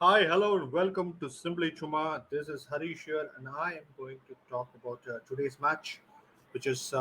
Hi, hello, and welcome to Simbly Chumma. This is Harish here, and I am going to talk about today's match, which is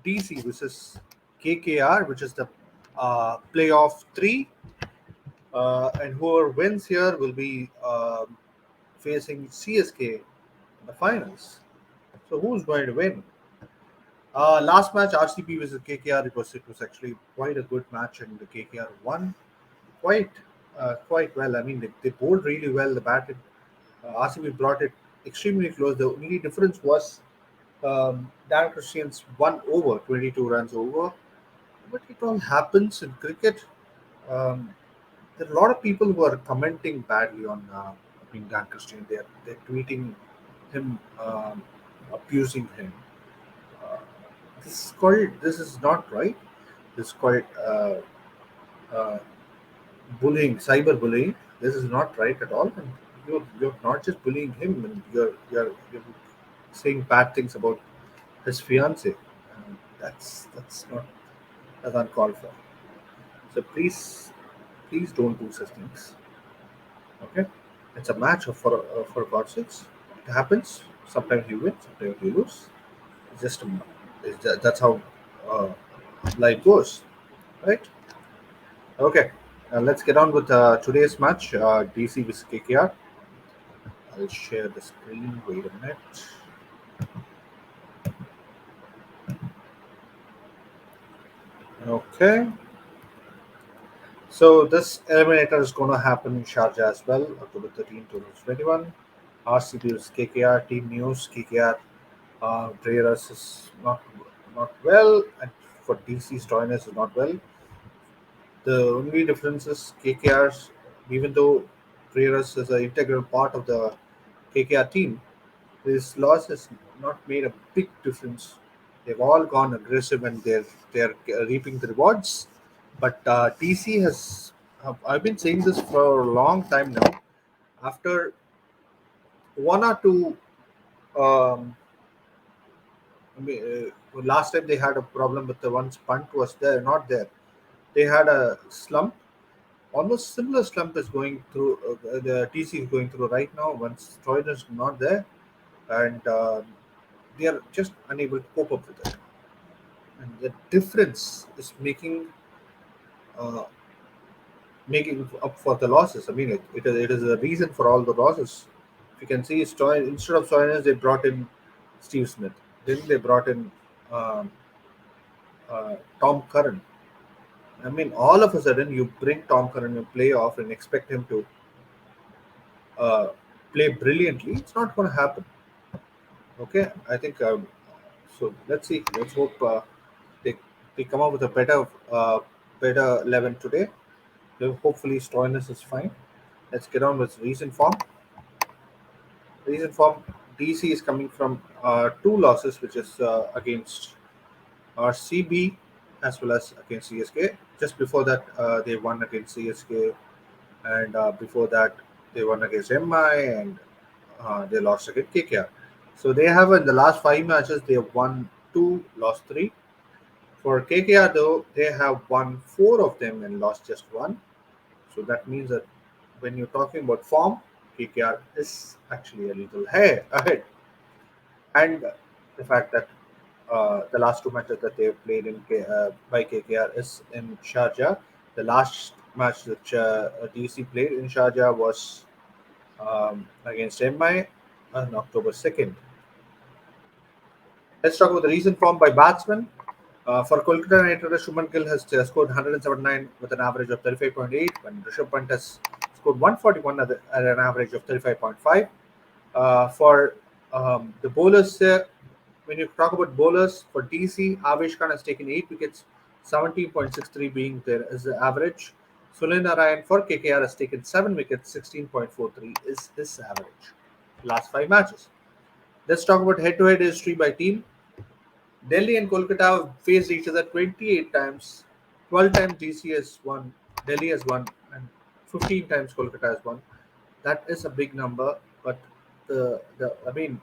DC versus KKR, which is the playoff three. And whoever wins here will be facing CSK in the finals. So, who's going to win? Last match, RCB versus KKR, it was actually quite a good match, and the KKR won quite quite well. I mean, they bowled really well. The batted RCB brought it extremely close. The only difference was Dan Christian's one over, 22 runs over. But it all happens in cricket. Um, there are a lot of people who are commenting badly on Dan Christian. They're tweeting him, abusing him. Uh, this is not right. This is called uh, bullying, cyber bullying. This is not right at all. And you're not just bullying him, and you're saying bad things about his fiance. That's not that's uncalled for. So please don't do such things. Okay, it's a match for God's sakes. It happens. Sometimes you win, sometimes you lose. It's just that's how uh, life goes, right? Okay, let's get on with today's match. DC vs KKR. I'll share the screen. Wait a minute. Okay. So this eliminator is going to happen in Sharjah as well, October 13th, 2021. RCB is KKR, team news, KKR Dreyeras is not well, and for DC Stoinis is not well. The only difference is KKR's, even though Dreyeras is an integral part of the KKR team, his loss has not made a big difference. They've all gone aggressive and they're reaping the rewards. But DC has. I've been saying this for a long time now. After one or two, um, last time they had a problem with the one's punt was there, not there. They had a slump, almost similar slump is going through. The TC is going through right now. Once Troy is not there, and they are just unable to cope up with it. And the difference is uh, making up for the losses. I mean, it is a reason for all the losses. If you can see, instead of Stoinis, they brought in Steve Smith. Then they brought in um, Tom Curran. I mean, all of a sudden, you bring Tom Curran in playoff and expect him to uh, play brilliantly. It's not going to happen. Okay, I think so. Let's see. Let's hope they they come up with a better 11 today. Hopefully, Stoinis is fine. Let's get on with recent form. Recent form. DC is coming from two losses, which is against CB as well as against CSK. Just before that, they won against CSK, and before that, they won against MI, and they lost against KKR. So they have in the last five matches, they have won two, lost three. For KKR, though, they have won four of them and lost just one. So that means that when you're talking about form, KKR is actually a little ahead. And the fact that the last two matches that they've played by KKR is in Sharjah. The last match that DC played in Sharjah was against MI on October 2nd. Let's talk about the recent form by batsmen. For Kolkata Knight Riders, Shuman Gill has scored 179 with an average of 35.8, when Rishabh Pant has scored 141 at an average of 35.5. For the bowlers, when you talk about bowlers, for DC, Avesh Khan has taken 8 wickets, 17.63 being there as the average. Sunil Narayan for KKR has taken 7 wickets, 16.43 is his average. Last 5 matches. Let's talk about head to head history by team. Delhi and Kolkata have faced each other 28 times. 12 times DC has won, Delhi has won, and 15 times Kolkata has won. That is a big number, but the I mean,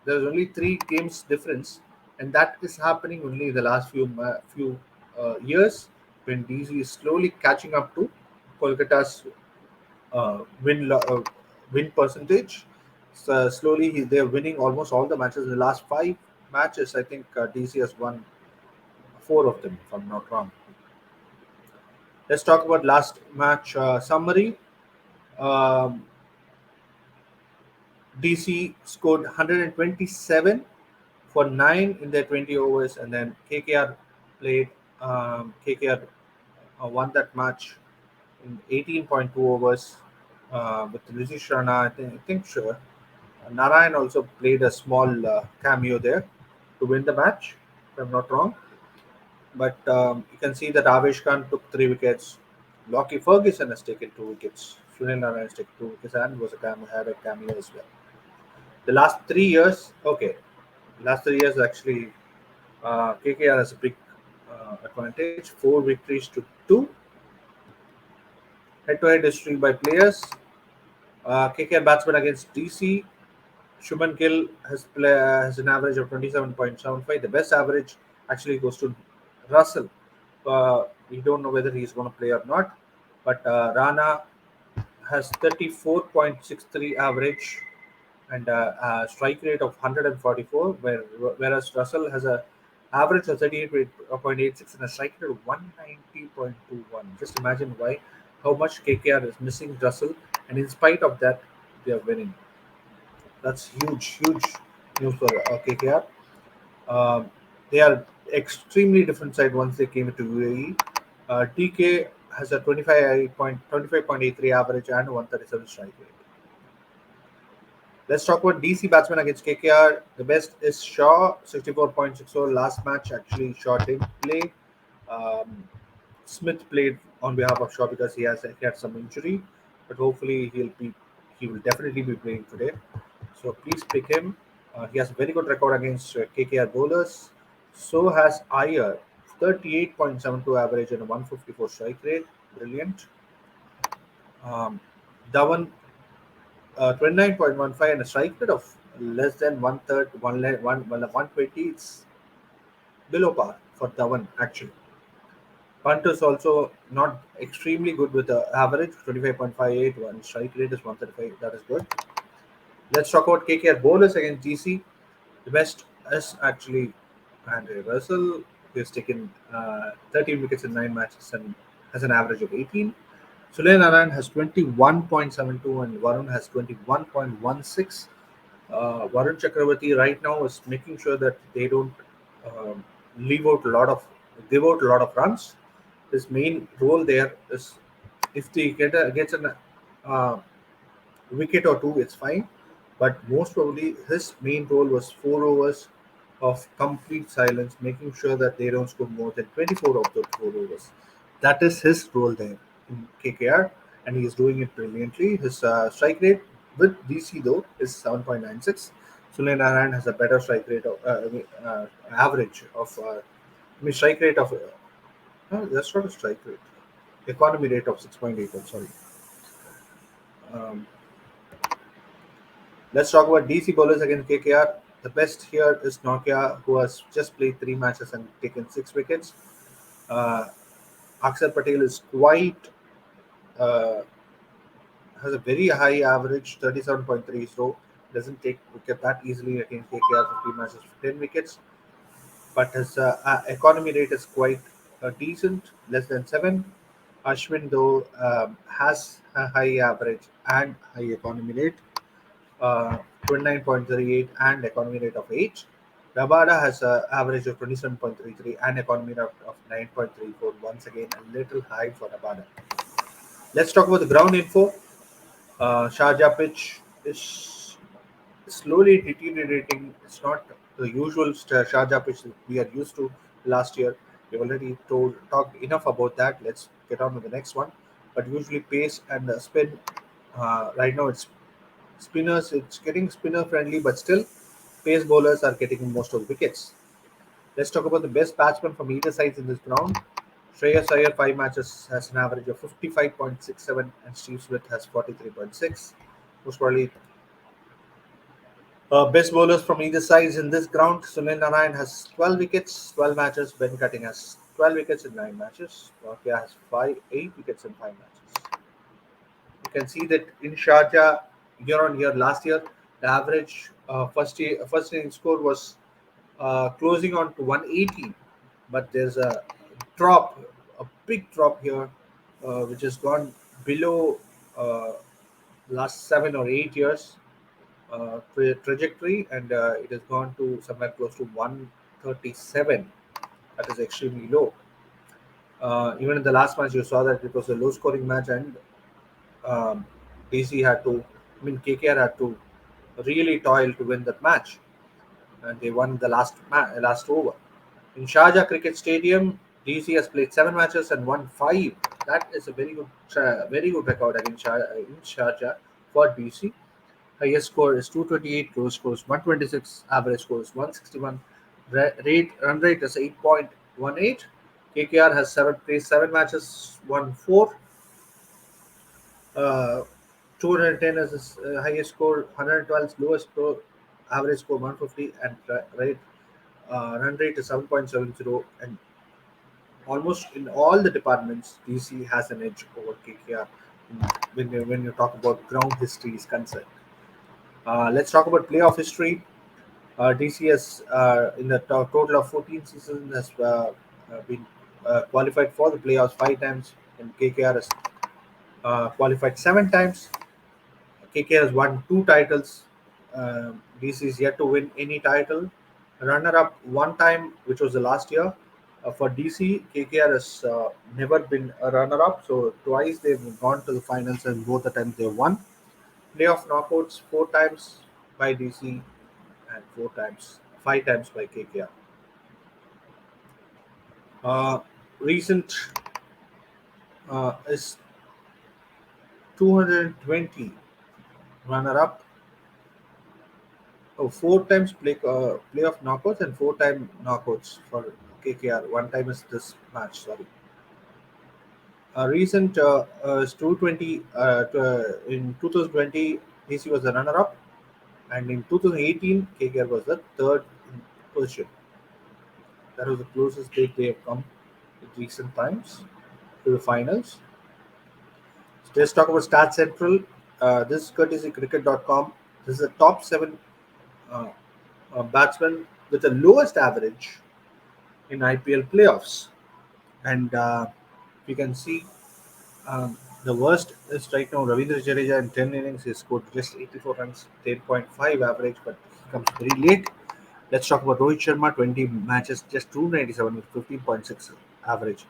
there's only 3 games difference, and that is happening only in the last few years when DC is slowly catching up to Kolkata's. win percentage. So slowly they're winning almost all the matches. In the last 5 matches, I think DC has won 4 of them, if I'm not wrong. Let's talk about last match summary. Um, DC scored 127 for 9 in their 20 overs, and then KKR played. KKR won that match in 18.2 overs with Rishi Rana. I think sure. Narayan also played a small cameo there to win the match, if I'm not wrong. But you can see that Avesh Khan took 3 wickets. Lockie Ferguson has taken 2 wickets. Sunil Narayan has taken 2 wickets and had a cameo as well. The last 3 years, okay, last 3 years actually, KKR has a big advantage. 4 victories to 2. Head-to-head history by players. KKR batsman against DC. Shuman Gill has an average of 27.75. The best average actually goes to Russell. We don't know whether he's going to play or not. But Rana has 34.63 average and a strike rate of 144, whereas Russell has a average of 38.86 and a strike rate of 190.21. Just imagine how much KKR is missing Russell, and in spite of that, they are winning. That's huge news for KKR. They are extremely different side once they came into UAE. DK has a 25.83 average and 137 strike rate. Let's talk about DC batsman against KKR. The best is Shaw, 64.60. Last match, actually, Shaw didn't play. Um, Smith played on behalf of Shaw because he had some injury, but hopefully he will definitely be playing today. So please pick him. He has a very good record against KKR bowlers. So has Iyer, 38.72 average and a 154 strike rate. Brilliant. Um, Dhawan, 29.15 and a strike rate of less than one third, 120. It's below par for Dhawan actually. Punters also not extremely good with the average 25.58. One strike rate is 135. That is good. Let's talk about KKR bowlers against DC. The best is actually Andre Russell. He has taken 13 wickets in 9 matches and has an average of 18. Sule Narayan has 21.72 and Varun has 21.16. Varun Chakravarti right now is making sure that they don't um, leave out a lot of give out a lot of runs. His main role there is if they gets an uh, wicket or two, it's fine. But most probably his main role was 4 overs of complete silence, making sure that they don't score more than 24 of those 4 overs. That is his role there in KKR, and he is doing it brilliantly. His strike rate with DC though is 7.96. Sunil Narayan has a better strike rate of average of strike rate of no, that's not a strike rate. Economy rate of 6.8. I'm sorry. Um, let's talk about DC bowlers against KKR. The best here is Nokia, who has just played 3 matches and taken 6 wickets. Uh, Akshar Patel is quite uh, has a very high average, 37.3. So doesn't take wicket that easily against KKR for 3 matches for 10 wickets. But his economy rate is quite decent, less than 7. Ashwin though has a high average and high economy rate. 29.38 and economy rate of 8. Rabada has an average of 27.33 and economy rate of 9.34. Once again, a little high for Rabada. Let's talk about the ground info. Sharjah pitch is slowly deteriorating. It's not the usual Sharjah pitch that we are used to last year. We've already talked enough about that. Let's get on with the next one. But usually pace and spin. Right now it's spinners. It's getting spinner friendly, but still pace bowlers are getting most of the wickets. Let's talk about the best batsmen from either side in this ground. Shreyas Iyer, 5 matches, has an average of 55.67, and Steve Smith has 43.6. Most probably best bowlers from either side in this ground. Sunil Narayan has 12 wickets, 12 matches. Ben Cutting has 12 wickets in 9 matches. Nokia has 8 wickets in 5 matches. can see that in Sharjah, year on year, last year, the average first inning score was closing on to 180, but there's a drop, a big drop here, which has gone below uh, last 7 or 8 years trajectory, and it has gone to somewhere close to 137. That is extremely low. Even in the last match, you saw that it was a low-scoring match, and um, DC had to, I mean, KKR had to really toil to win that match, and they won the last over. In Sharjah Cricket Stadium, DC has played 7 matches and won 5. That is a very good record against in Sharjah for DC. Highest score is 228, lowest score is 126, average score is 161. Run rate is 8.18. KKR has played 7 matches, won 4. Uh, 210 is his highest score, 112 is lowest score, average score 150, and run rate is 7.70. And almost in all the departments, DC has an edge over KKR when you talk about ground history is concerned. Let's talk about playoff history. DC has, in the total of 14 seasons, has been qualified for the playoffs 5 times, and KKR has qualified 7 times. KKR has won 2 titles. DC is yet to win any title. Runner up 1 time, which was the last year. For DC, KKR has never been a runner up, so twice they've gone to the finals, and both the times they won. Playoff knockouts 4 times by DC, and 5 times by KKR. Recent is 220 runner up. Oh, 4 times playoff knockouts and 4 time knockouts for KKR. 1 time is this match. Sorry. Recent is 220. In 2020, DC was the runner up, and in 2018, KKR was the third position. That was the closest date they have come in recent times to the finals. So let's talk about Stat Central. This is courtesy cricket.com. This is the top 7 uh, batsmen with the lowest average in IPL playoffs. And you can see the worst is right now Ravindra Jadeja in 10 innings. He scored just 84 runs, 10.5 average, but he comes very late. Let's talk about Rohit Sharma, 20 matches, just 297 with 15.6 average.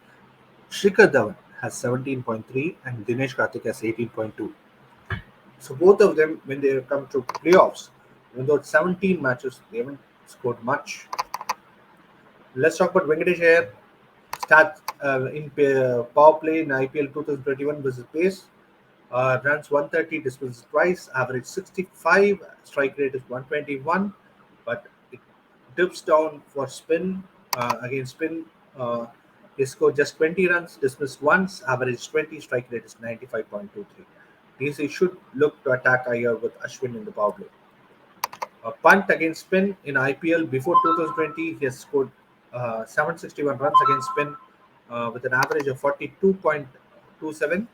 Shikhar Dhawan has 17.3 and Dinesh Karthik has 18.2. So both of them, when they come to playoffs, even though it's 17 matches, they haven't scored much. Let's talk about Venkatesh here. Stats in power play in IPL 2021 versus pace. Runs 130, disposals twice, average 65, strike rate is 121, but it dips down for spin. Against spin, they scored just 20 runs, dismissed once, average 20, strike rate is 95.23. DC should look to attack higher with Ashwin in the power play. A punt against spin in IPL before 2020, he has scored 761 runs against spin with an average of 42.27,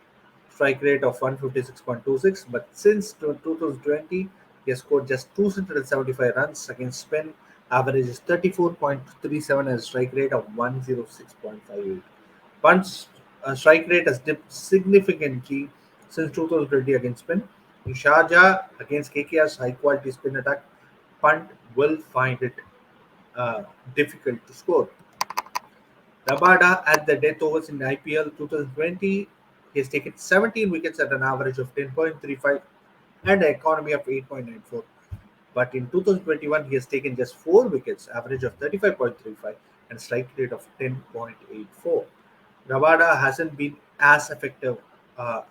strike rate of 156.26. But since 2020, he has scored just 275 runs against spin, average is 34.37 and strike rate of 106.58. Punts strike rate has dipped significantly since 2020 against spin. In Sharjah against KKR's high quality spin attack, punt will find it difficult to score. Rabada at the death overs in IPL 2020, he has taken 17 wickets at an average of 10.35 and an economy of 8.94. But in 2021, he has taken just 4 wickets, average of 35.35 and strike rate of 10.84. Rabada hasn't been as effective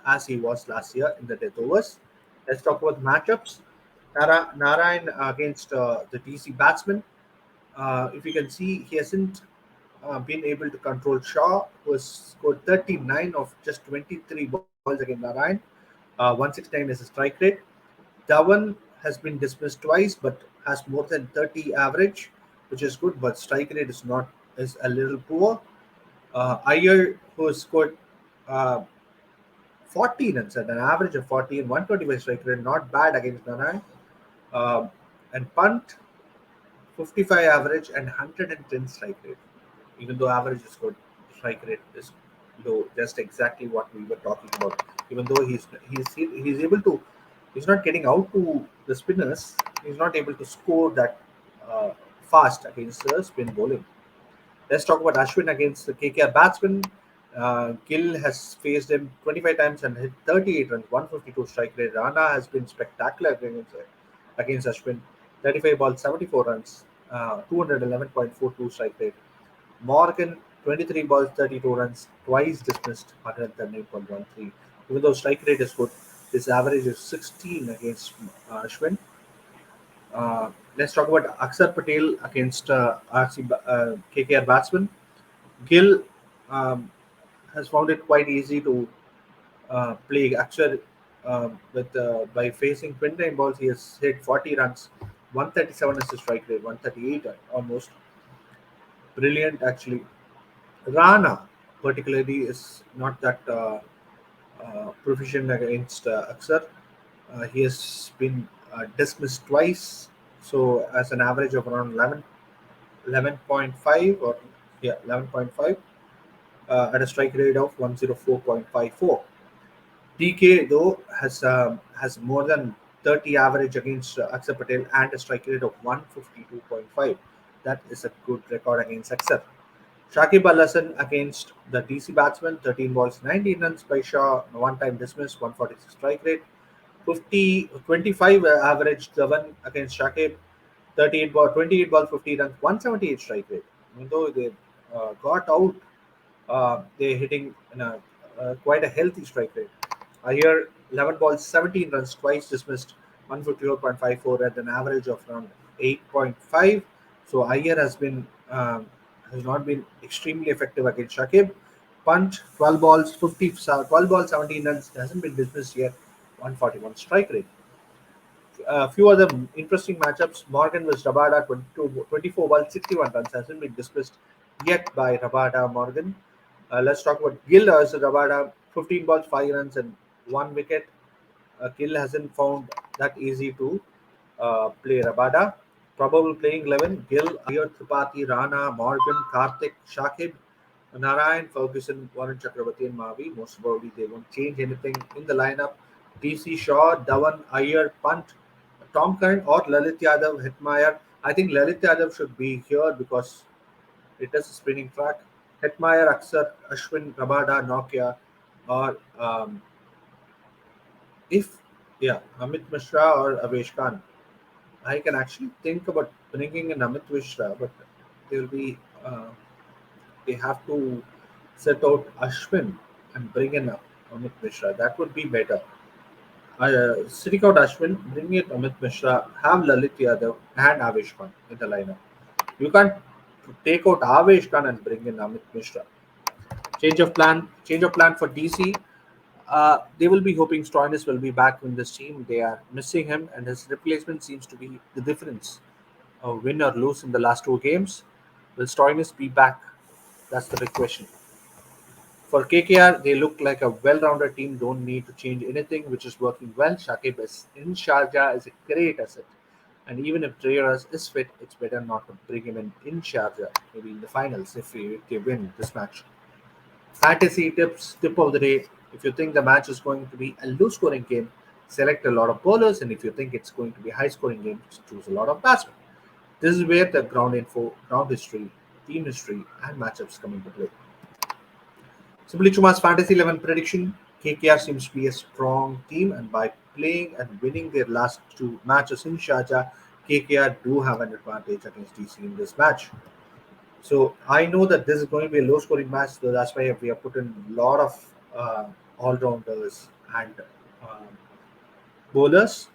as he was last year in the death overs. Let's talk about matchups. Narayan against the DC batsman. If you can see, he hasn't been able to control Shaw, who has scored 39 of just 23 balls against Narayan. 169 is his strike rate. Dhawan has been dismissed twice, but has more than 30 average, which is good, but strike rate is a little poor. Iyer, who has scored uh, 40 runs at an average of 40 and 125 strike rate. Not bad against Narayan. Um, and punt 55 average and 110 strike rate. Even though average is good, strike rate is low. Just exactly what we were talking about. Even though he's able to, he's not getting out to the spinners. He's not able to score that uh, fast against the spin bowling. Let's talk about Ashwin against the KKR batsman. Gill has faced him 25 times and hit 38 runs, 152 strike rate. Rana has been spectacular against Ashwin. 35 balls, 74 runs, 211.42 strike rate. Morgan, 23 balls, 32 runs, twice dismissed, 138.13. Even though strike rate is good, his average is 16 against Ashwin. Let's talk about Aksar Patel against KKR batsman. Gill um, has found it quite easy to play Aksar with by facing 29 balls. He has hit 40 runs, 137 is his strike rate, 138 almost. Brilliant actually. Rana particularly is not that proficient against Aksar. He has been dismissed twice, so as an average of around 11.5 or yeah 11.5 at a strike rate of 104.54. DK though has more than 30 average against Aksar Patel and a strike rate of 152.5. That is a good record against Aksar. Shakib Al Hasan against the DC batsman, 13 balls, 19 runs by Shaw, one time dismissed, 146 strike rate. 25 average Dhawan against Shakib, 28 balls, 50 runs, 178 strike rate. Even though they got out, they're hitting in quite a healthy strike rate. Here, 11 balls, 17 runs, twice dismissed, 154.54 at an average of around 8.5. So Iyer has not been extremely effective against Shakib. Punt 12 balls, 12 balls, 17 runs, hasn't been dismissed yet, 141 strike rate. A few other interesting matchups. Morgan was Rabada, 24 balls, 61 runs, hasn't been dismissed yet by Rabada Morgan. Let's talk about Gill versus Rabada, 15 balls, 5 runs, and 1 wicket. Gill hasn't found that easy to play Rabada. Probable playing 11: Gill, Iyer, Tripathi, Rana, Morgan, Karthik, Shakib, Narayan, Ferguson, Warren Chakravarti, and Mavi. Most probably they won't change anything in the lineup. DC Shaw, Dhawan, Iyer, Punt, Tom Curran, or Lalit Yadav, Hitmaier. I think Lalit Yadav should be here because it is a spinning track. Hetmeyer, Aksar, Ashwin, Rabada, Nokia, or if yeah, Amit Mishra or Avesh Khan. I can actually think about bringing in Amit Mishra, but they'll be they have to set out Ashwin and bring in Amit Mishra. That would be better. Sitting out Ashwin, bring in Amit Mishra, have Lalit Yadav and Avesh Khan in the lineup. You can't take out Avesh Khan and bring in Amit Mishra. Change of plan for DC. They will be hoping Stoinis will be back in this team. They are missing him, and his replacement seems to be the difference. Win or lose in the last two games. Will Stoinis be back? That's the big question. For KKR, they look like a well-rounded team. Don't need to change anything, which is working well. Shakib is in Sharjah is a great asset, and even if Dreyeras is fit, it's better not to bring him in Sharjah. Maybe in the finals if they win this match. Fantasy tips, tip of the day. If you think the match is going to be a low scoring game, select a lot of bowlers, and if you think it's going to be a high scoring game, choose a lot of batsmen. This is where the ground info, ground history, team history, and matchups come into play. Simply Chuma's Fantasy 11 prediction: KKR seems to be a strong team, and by playing and winning their last two matches in Sharjah, KKR do have an advantage against DC in this match. So I know that this is going to be a low scoring match, so that's why we have put in a lot of all rounders and uh, bowlers.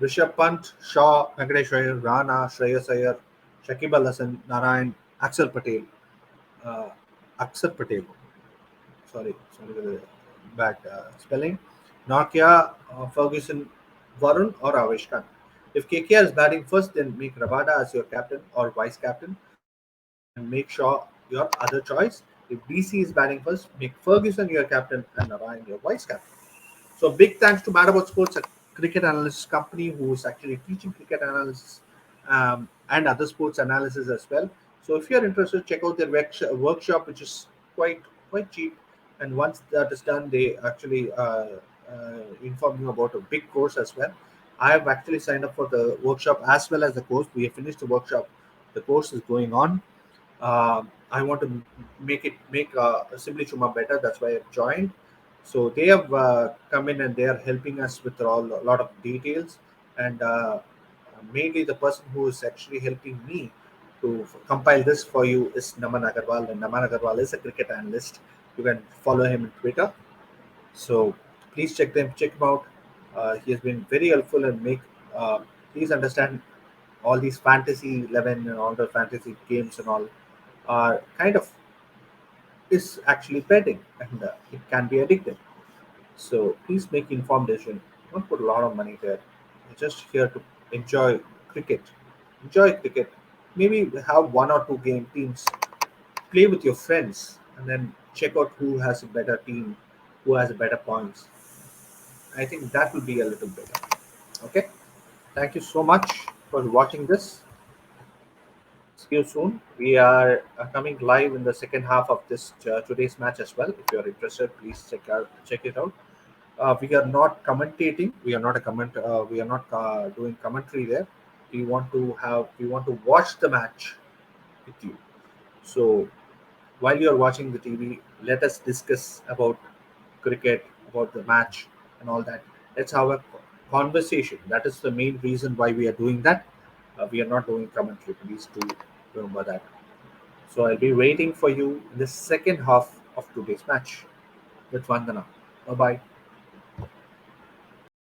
Rishabh Pant, Shaw, Venkatesh Iyer, Rana, Shreyas Iyer, Shakib Al Hasan, Narayan, Axel Patel, uh, Axel Patel. Sorry for the bad spelling. Nokia, Ferguson, Varun, or Avesh Khan. If KKR is batting first, then make Rabada as your captain or vice captain and make sure your other choice. If DC is batting first, make Ferguson your captain and Narayan your vice captain. So big thanks to Mad About Sports, a cricket analyst company who is actually teaching cricket analysis and other sports analysis as well. So if you're interested, check out their workshop, which is quite cheap. And once that is done, they actually inform you about a big course as well. I have actually signed up for the workshop as well as the course. We have finished the workshop. The course is going on. I want to make Simbly Chumma better. That's why I've joined. So they have come in and they are helping us with a lot of details, and mainly the person who is actually helping me to compile this for you is Naman Agarwal, and Naman Agarwal is a cricket analyst. You can follow him on Twitter. So please check him out. He has been very helpful and make please understand all these fantasy 11 and all the fantasy games and all are kind of is actually betting, and it can be addictive. So please make informed decision. Don't put a lot of money there. You're just here to enjoy cricket. Enjoy cricket. Maybe have one or two game teams. Play with your friends and then check out who has a better team, who has a better points. I think that will be a little better. Okay. Thank you so much for watching this. See you soon. We are coming live in the second half of this today's match as well. If you are interested, please check it out. We are not commentating. We are not a comment. We are not doing commentary there. We want to watch the match with you. So while you are watching the TV, let us discuss about cricket, about the match, and all that. Let's have a conversation. That is the main reason why we are doing that. We are not doing commentary. Please do remember that. So I'll be waiting for you in the second half of today's match with Vandana. Bye bye.